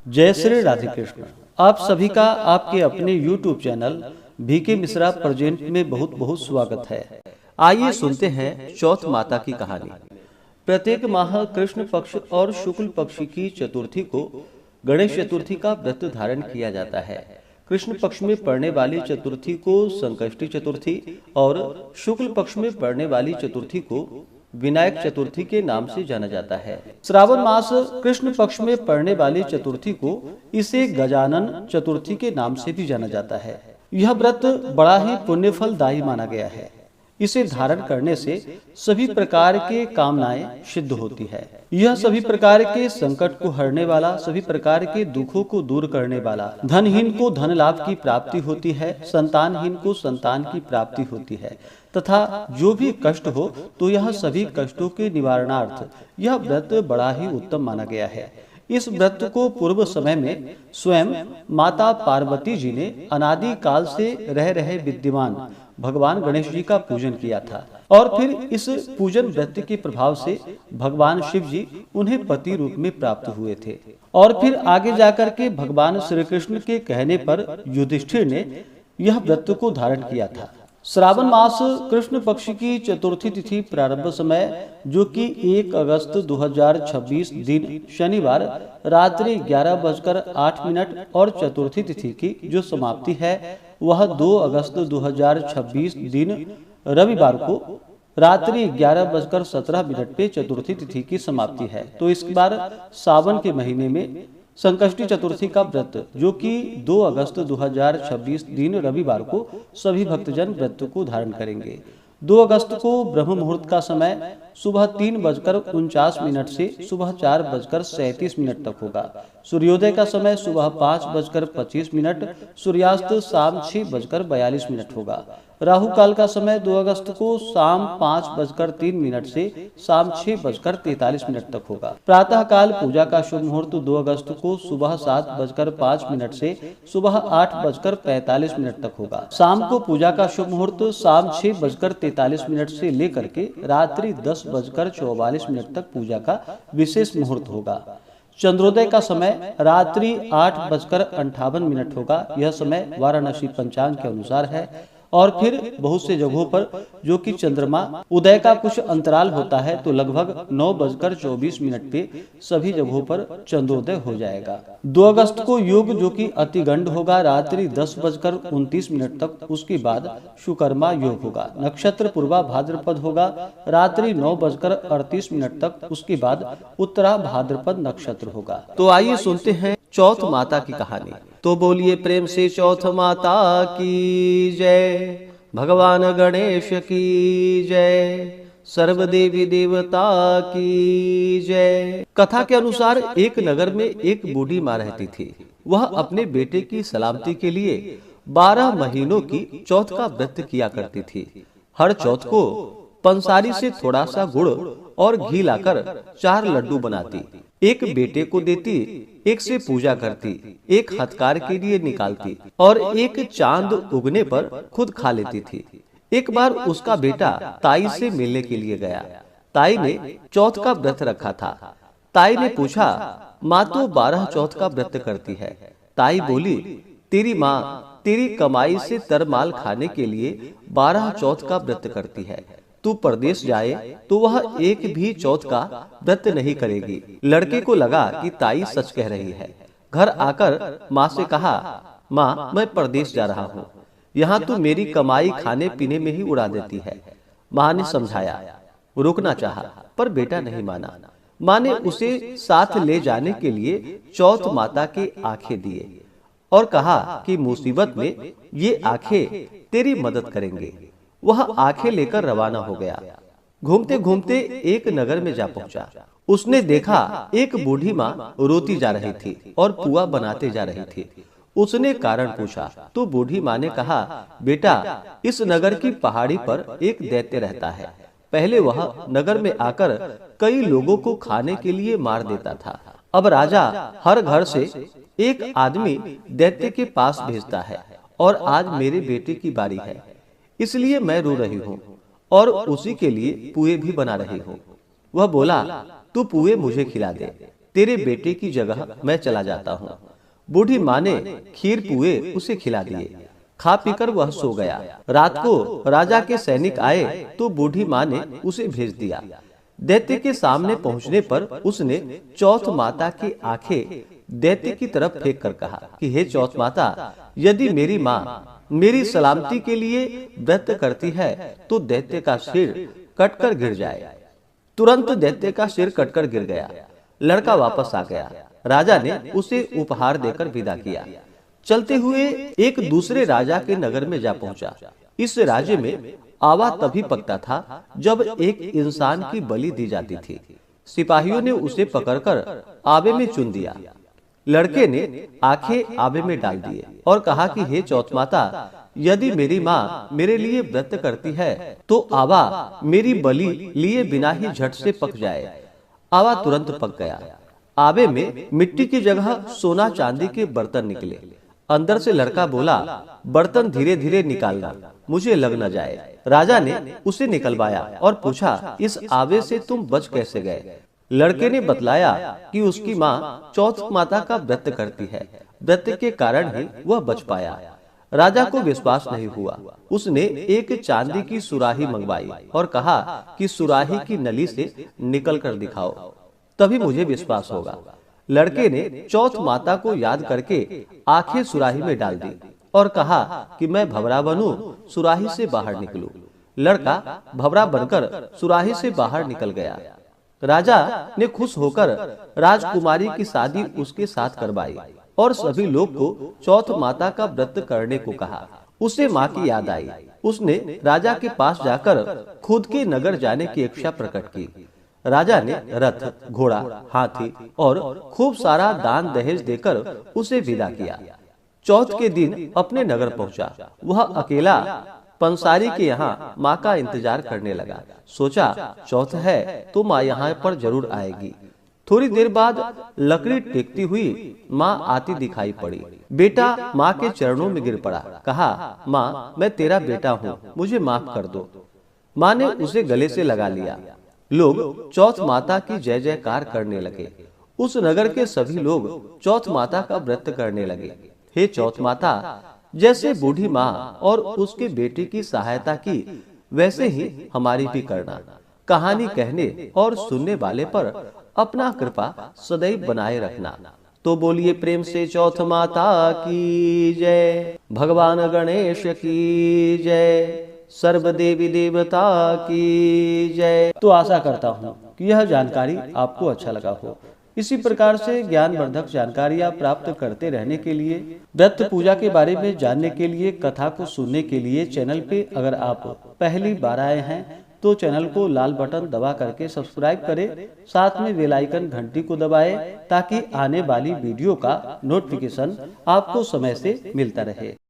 जय श्री राधे कृष्ण। आप सभी का आपके अपने YouTube channel BK Mishra present में बहुत बहुत स्वागत है। आइए सुनते हैं चौथ माता की कहानी। प्रत्येक माह कृष्ण पक्ष और शुक्ल पक्ष की चतुर्थी को गणेश चतुर्थी का व्रत धारण किया जाता है। कृष्ण पक्ष में पड़ने वाली चतुर्थी को संकष्टी चतुर्थी और शुक्ल पक्ष में पड़ने वाली चतुर्थी को विनायक चतुर्थी के नाम से जाना जाता है। श्रावण मास कृष्ण पक्ष में पड़ने वाली चतुर्थी को इसे गजानन चतुर्थी के नाम से भी जाना जाता है। यह व्रत बड़ा ही पुण्यफलदायी माना गया है। इसे धारण करने से सभी प्रकार के कामनाएं सिद्ध होती है। यह सभी प्रकार के संकट को हरने वाला, सभी प्रकार के दुखों को दूर करने वाला, धनहीन को धन लाभ की प्राप्ति होती है, संतानहीन को संतान की प्राप्ति होती है तथा जो भी कष्ट हो तो यह सभी कष्टों के निवारणार्थ यह व्रत बड़ा ही उत्तम माना गया है। इस व्रत को पूर्व समय में स्वयं माता पार्वती जी ने अनादि काल से रह रहे विद्यमान भगवान गणेश जी का पूजन किया था और फिर इस पूजन व्रत के प्रभाव से भगवान शिव जी उन्हें पति रूप में प्राप्त हुए थे और फिर आगे जाकर के भगवान श्री कृष्ण के कहने पर युधिष्ठिर ने यह व्रत को धारण किया था। श्रावण मास कृष्ण पक्ष की चतुर्थी तिथि प्रारंभ समय जो कि 1 अगस्त 2026 दिन शनिवार रात्रि 11:08 और चतुर्थी तिथि की जो समाप्ति है वह 2 अगस्त 2026 दिन रविवार को रात्रि 11:17 पे चतुर्थी तिथि की समाप्ति है। तो इस बार सावन के महीने में संकष्टी चतुर्थी का व्रत जो कि 2 अगस्त 2026 दिन रविवार को सभी भक्तजन व्रत को धारण करेंगे। 2 अगस्त को ब्रह्म मुहूर्त का समय सुबह 3:49 से सुबह 4:37 तक होगा। सूर्योदय का समय सुबह 5:25, सूर्यास्त शाम 6:42 होगा। राहु काल का समय 2 अगस्त को शाम 5:03 से शाम 6:43 तक होगा। प्रातः काल पूजा का शुभ मुहूर्त 2 अगस्त को सुबह 7:05 से सुबह 8:45 तक होगा। शाम को पूजा का शुभ मुहूर्त शाम 6:43 से लेकर के रात्रि 10:44 तक पूजा का विशेष मुहूर्त होगा। चंद्रोदय का समय रात्रि 8:58 होगा। यह समय वाराणसी पंचांग के अनुसार है और फिर बहुत से जगहों पर जो कि चंद्रमा उदय का कुछ अंतराल होता है तो लगभग 9:24 पे सभी जगहों पर चंद्रोदय हो जाएगा। 2 अगस्त को योग जो कि अतिगंड होगा रात्रि 10:29 तक। उसके बाद शुकर्मा योग होगा। नक्षत्र पूर्वा भाद्रपद होगा रात्रि 9:38 तक। उसके बाद उत्तरा भाद्रपद नक्षत्र होगा। तो आइए सुनते हैं चौथ माता की कहानी। तो बोलिए प्रेम से चौथ माता की जय, भगवान गणेश की जय, सर्व देवी देवता की जय। कथा के अनुसार एक नगर में एक बूढ़ी माँ रहती थी। वह अपने बेटे की सलामती के लिए 12 महीनों की चौथ का व्रत किया करती थी। हर चौथ को पंसारी से थोड़ा सा गुड़ और घी लाकर 4 लड्डू बनाती, एक बेटे को देती, एक से पूजा करती, एक हथकार के लिए निकालती और एक चांद उगने पर खुद खा लेती थी। एक बार उसका बेटा ताई से मिलने के लिए गया। ताई ने चौथ का व्रत रखा था। ताई ने पूछा, माँ तो 12 चौथ का व्रत करती है। ताई बोली, तेरी माँ तेरी कमाई से तरमाल खाने के लिए 12 चौथ का व्रत करती है। तू परदेश जाए तो वह एक भी चौथ का व्रत नहीं करेगी। लड़के को लगा कि ताई सच कह रही है। घर आकर माँ से कहा, माँ मैं परदेश जा रहा हूँ, यहाँ तू मेरी कमाई खाने पीने में ही उड़ा देती है। माँ ने समझाया, रोकना चाहा, पर बेटा नहीं माना। माँ ने उसे साथ ले जाने के लिए चौथ माता के आंखें दिए और कहा कि मुसीबत में ये आंखें तेरी मदद करेंगे। वह आंखें लेकर रवाना हो गया। घूमते घूमते एक नगर में जा पहुंचा। उसने देखा एक बूढ़ी माँ रोती जा रही थी और पुआ बनाते जा रही थी। उसने कारण पूछा तो बूढ़ी माँ ने कहा, बेटा इस नगर की पहाड़ी पर एक दैत्य रहता है। पहले वह नगर में आकर कई लोगों को खाने के लिए मार देता था। अब राजा हर घर से एक आदमी दैत्य के पास भेजता है और आज मेरे बेटे की बारी है, इसलिए मैं रो रही हूँ और उसी के लिए पुए भी बना रही हूँ। वह बोला, तू पुए मुझे खिला दे। तेरे बेटे की जगह मैं चला जाता हूँ। बूढ़ी माँ ने खीर पुए उसे खिला दिए। खा पीकर वह सो गया। रात को राजा के सैनिक आए तो बूढ़ी माँ ने उसे भेज दिया। दैत्य के सामने पहुंचने पर उसने चौथ माता की आंखें दैत्य की तरफ फेंक कर कहा कि हे चौथ माता, यदि मेरी माँ मेरी सलामती के लिए व्रत करती है तो दैत्य का सिर कटकर गिर जाए। तुरंत दैत्य का सिर कटकर गिर गया। लड़का वापस आ गया। राजा ने उसे उपहार देकर विदा किया। चलते हुए एक दूसरे राजा के नगर में जा पहुंचा। इस राज्य में आवा तभी पकता था जब एक इंसान की बलि दी जाती थी। सिपाहियों ने उसे पकड़कर आवे में चुन दिया। लड़के ने आंखें आवे में डाल दिए और कहा कि हे चौथ माता, यदि मेरी माँ मेरे लिए व्रत करती है तो आवा मेरी बलि लिए बिना ही झट से पक जाए। आवा तुरंत पक गया। आवे में मिट्टी की जगह सोना चांदी के बर्तन निकले। अंदर से लड़का बोला, बर्तन धीरे धीरे निकालना, मुझे लग न जाए। राजा ने उसे निकलवाया और पूछा, इस आवे से तुम बच कैसे गए? लड़के ने बतलाया कि उसकी माँ चौथ माता का व्रत करती है, व्रत के कारण ही वह बच पाया। राजा को विश्वास नहीं हुआ। उसने एक चांदी की सुराही मंगवाई और कहा कि सुराही की नली से निकल कर दिखाओ, तभी मुझे विश्वास होगा। लड़के ने चौथ माता को याद करके आंखें सुराही में डाल दी और कहा कि मैं भंवरा बनूं, सुराही से बाहर निकलूं। लड़का भंवरा बनकर सुराही से बाहर निकल गया। राजा ने खुश होकर राजकुमारी की शादी उसके साथ करवाई और सभी लोग को चौथ माता का व्रत करने को कहा। उसे माँ की याद आई। उसने राजा के पास जाकर खुद के नगर जाने की इच्छा प्रकट की। राजा ने रथ, घोड़ा, हाथी और खूब सारा दान दहेज देकर उसे विदा किया। चौथ के दिन अपने नगर पहुंचा। वह अकेला पंसारी के यहाँ माँ का इंतजार करने लगा। सोचा, चौथ है तो माँ यहाँ पर जरूर आएगी। थोड़ी देर बाद लकड़ी टेकती हुई माँ आती दिखाई पड़ी। बेटा माँ के चरणों में गिर पड़ा। कहा, माँ मैं तेरा बेटा हूँ, मुझे माफ कर दो। माँ ने उसे गले से लगा लिया। लोग चौथ माता की जय जयकार करने लगे। उस नगर के सभी लोग चौथ माता का व्रत करने लगे। हे चौथ माता, जैसे बूढ़ी माँ और उसके बेटे की सहायता की, वैसे ही हमारी भी करना। कहानी कहने और सुनने वाले पर अपना कृपा सदैव बनाए रखना। तो बोलिए प्रेम से चौथ माता की जय, भगवान गणेश की जय, सर्व देवी देवता की जय। तो आशा करता हूँ कि यह जानकारी आपको अच्छा लगा हो। इसी प्रकार से ज्ञानवर्धक जानकारियाँ प्राप्त करते रहने के लिए, व्रत पूजा के बारे में जानने के लिए, कथा को सुनने के लिए चैनल पे अगर आप पहली बार आए हैं तो चैनल को लाल बटन दबा करके सब्सक्राइब करें। साथ में बेल आइकन घंटी को दबाएं ताकि आने वाली वीडियो का नोटिफिकेशन आपको समय से मिलता रहे।